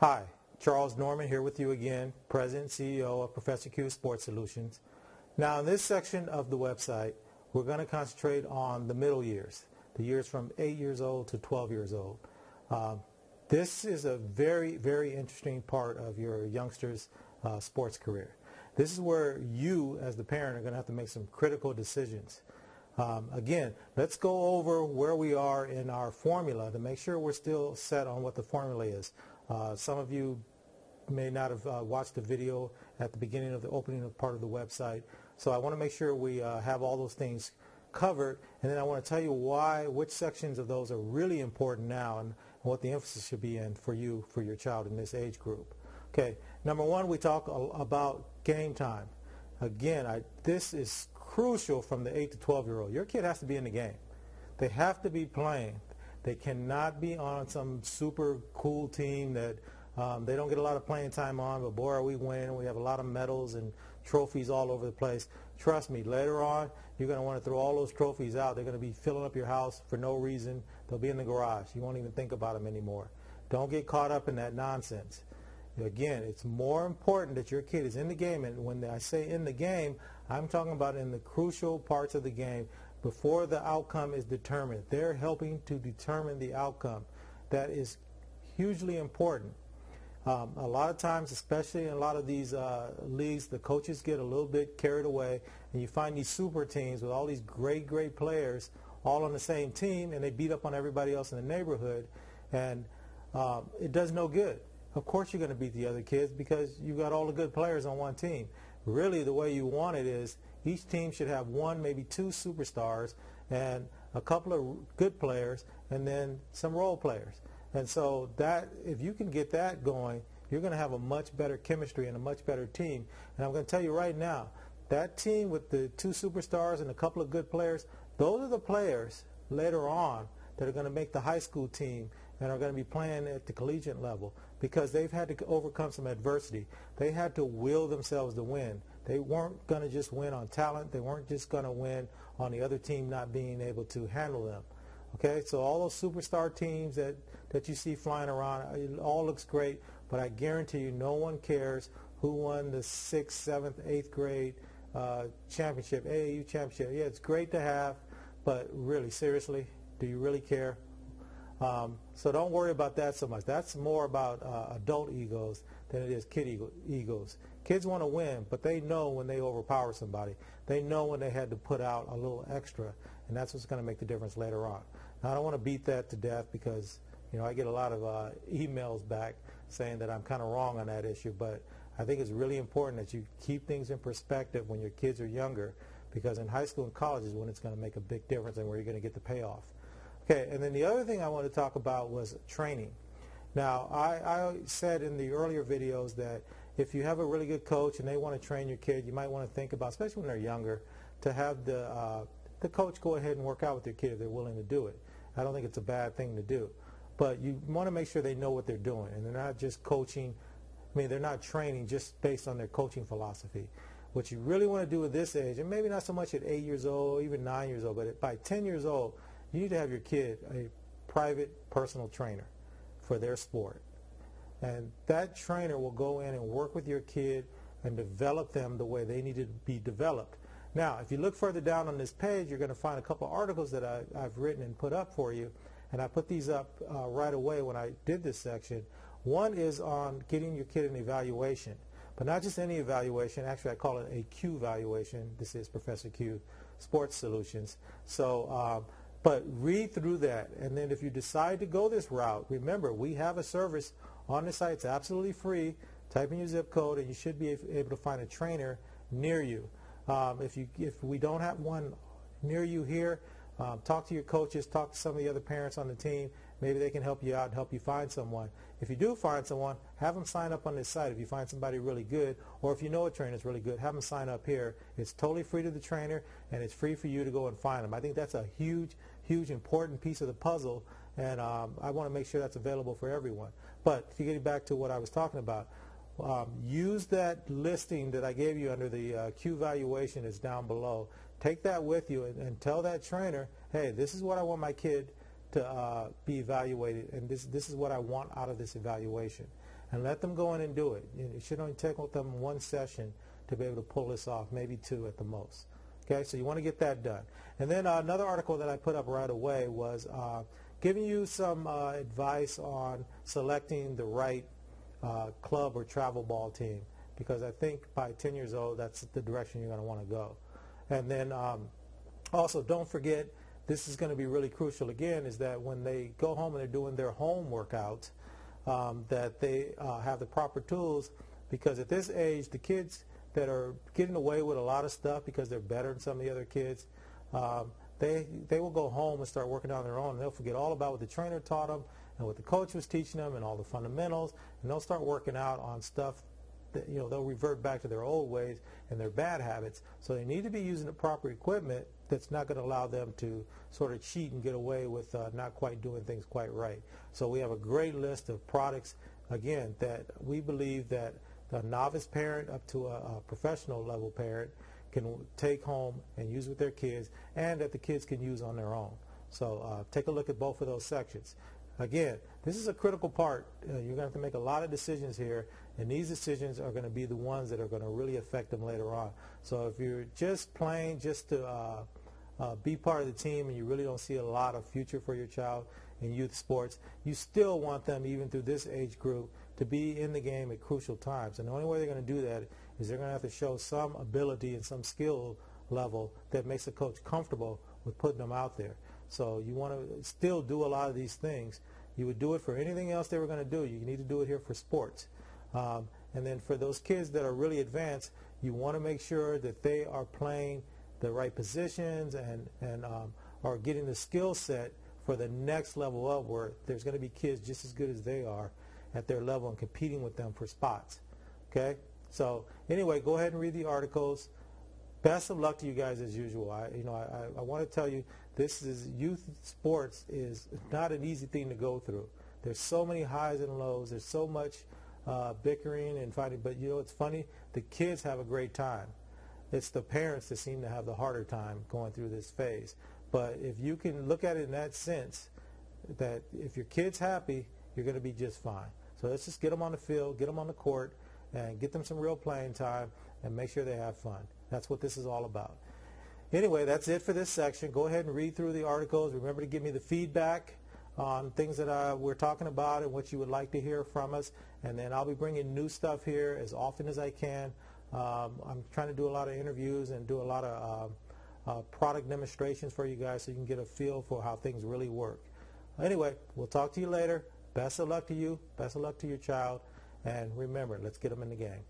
Hi, Charles Norman here with you again, President and CEO of Professor Q Sports Solutions. Now in this section of the website, we're going to concentrate on the middle years, the years from 8 years old to 12 years old. This is a very, very interesting part of your youngster's sports career. This is where you, as the parent, are going to have to make some critical decisions. Again, let's go over where we are in our formula to make sure we're still set on what the formula is. Some of you may not have watched the video at the beginning of the opening part of the website, so I want to make sure we have all those things covered, and then I want to tell you which sections of those are really important now and what the emphasis should be in for you, for your child in this age group. Okay, number one, we talk about game time. Again, this is crucial from the 8 to 12-year-old. Your kid has to be in the game. They have to be playing. They cannot be on some super cool team that they don't get a lot of playing time on, but boy, are we winning. We have a lot of medals and trophies all over the place. Trust me, later on, you're going to want to throw all those trophies out. They're going to be filling up your house for no reason. They'll be in the garage. You won't even think about them anymore. Don't get caught up in that nonsense. Again, it's more important that your kid is in the game, and when I say in the game, I'm talking about in the crucial parts of the game before the outcome is determined. They're helping to determine the outcome. That is hugely important. A lot of times, especially in a lot of these leagues, the coaches get a little bit carried away, and you find these super teams with all these great, great players all on the same team, and they beat up on everybody else in the neighborhood, and it does no good. Of course you're going to beat the other kids because you got all the good players on one team. Really, the way you want it is each team should have one, maybe two superstars and a couple of good players and then some role players. And so that, if you can get that going, you're going to have a much better chemistry and a much better team. And I'm going to tell you right now, that team with the two superstars and a couple of good players, those are the players later on that are going to make the high school team and are going to be playing at the collegiate level because they've had to overcome some adversity. They had to will themselves to win. They weren't going to just win on talent. They weren't just going to win on the other team not being able to handle them. Okay, so all those superstar teams that you see flying around, it all looks great, but I guarantee you no one cares who won the 6th, 7th, 8th grade championship, AAU championship. Yeah, it's great to have, but really, seriously, do you really care? So don't worry about that so much. That's more about adult egos than it is kid egos. Kids want to win, but they know when they overpower somebody. They know when they had to put out a little extra, and that's what's going to make the difference later on. Now, I don't want to beat that to death because, you know, I get a lot of emails back saying that I'm kind of wrong on that issue, but I think it's really important that you keep things in perspective when your kids are younger, because in high school and college is when it's going to make a big difference and where you're going to get the payoff. Okay, and then the other thing I wanted to talk about was training. Now, I said in the earlier videos that if you have a really good coach and they want to train your kid, you might want to think about, especially when they're younger, to have the coach go ahead and work out with your kid if they're willing to do it. I don't think it's a bad thing to do. But you want to make sure they know what they're doing, and they're not just coaching. I mean, they're not training just based on their coaching philosophy. What you really want to do at this age, and maybe not so much at 8 years old, even 9 years old, but by 10 years old, you need to have your kid a private personal trainer for their sport. And that trainer will go in and work with your kid and develop them the way they need to be developed. Now, if you look further down on this page, you're going to find a couple of articles that I've written and put up for you. And I put these up right away when I did this section. One is on getting your kid an evaluation, but not just any evaluation. Actually, I call it a Q evaluation. This is Professor Q Sports Solutions. So, but read through that, and then if you decide to go this route, remember, we have a service on the site. It's absolutely free. Type in your zip code, and you should be able to find a trainer near you. If we don't have one near you here, talk to your coaches, talk to some of the other parents on the team. Maybe they can help you out and help you find someone. If you do find someone, have them sign up on this site. If you find somebody really good, or if you know a trainer is really good, have them sign up here. It's totally free to the trainer, and it's free for you to go and find them. I think that's a huge, huge, important piece of the puzzle, and I want to make sure that's available for everyone. But to get back to what I was talking about, use that listing that I gave you under the Q valuation that's down below. Take that with you and tell that trainer, hey, this is what I want my kid to be evaluated, and this is what I want out of this evaluation. and let them go in and do it. It should only take them one session to be able to pull this off, maybe two at the most. Okay, so you want to get that done. And then another article that I put up right away was giving you some advice on selecting the right club or travel ball team, because I think by 10 years old, that's the direction you're going to want to go. And then also, don't forget, this is going to be really crucial again, is that when they go home and they're doing their home workouts, that they have the proper tools, because at this age, the kids that are getting away with a lot of stuff because they're better than some of the other kids, they will go home and start working on their own, and they'll forget all about what the trainer taught them and what the coach was teaching them and all the fundamentals, and they'll start working out on stuff that, they'll revert back to their old ways and their bad habits. So they need to be using the proper equipment that's not going to allow them to sort of cheat and get away with not quite doing things quite right. So we have a great list of products, again, that we believe that a novice parent up to a professional level parent can take home and use with their kids, and that the kids can use on their own. So take a look at both of those sections. Again, this is a critical part. You're going to have to make a lot of decisions here, and these decisions are going to be the ones that are going to really affect them later on. So if you're just playing just to be part of the team and you really don't see a lot of future for your child in youth sports, you still want them, even through this age group, to be in the game at crucial times. And the only way they're going to do that is they're going to have to show some ability and some skill level that makes the coach comfortable with putting them out there. So you want to still do a lot of these things. You would do it for anything else they were going to do. You need to do it here for sports. And then for those kids that are really advanced, you want to make sure that they are playing the right positions and are getting the skill set for the next level up, where there's going to be kids just as good as they are at their level and competing with them for spots. Okay? So anyway, go ahead and read the articles. Best of luck to you guys as usual. I want to tell you, youth sports is not an easy thing to go through. There's so many highs and lows. There's so much bickering and fighting. But it's funny, the kids have a great time. It's the parents that seem to have the harder time going through this phase. But if you can look at it in that sense, that if your kid's happy, you're going to be just fine. So let's just get them on the field, get them on the court, and get them some real playing time, and make sure they have fun. That's what this is all about. Anyway, that's it for this section. Go ahead and read through the articles. Remember to give me the feedback on things that we're talking about and what you would like to hear from us. And then I'll be bringing new stuff here as often as I can. I'm trying to do a lot of interviews and do a lot of product demonstrations for you guys so you can get a feel for how things really work. Anyway, we'll talk to you later. Best of luck to you. Best of luck to your child. And remember, let's get them in the game.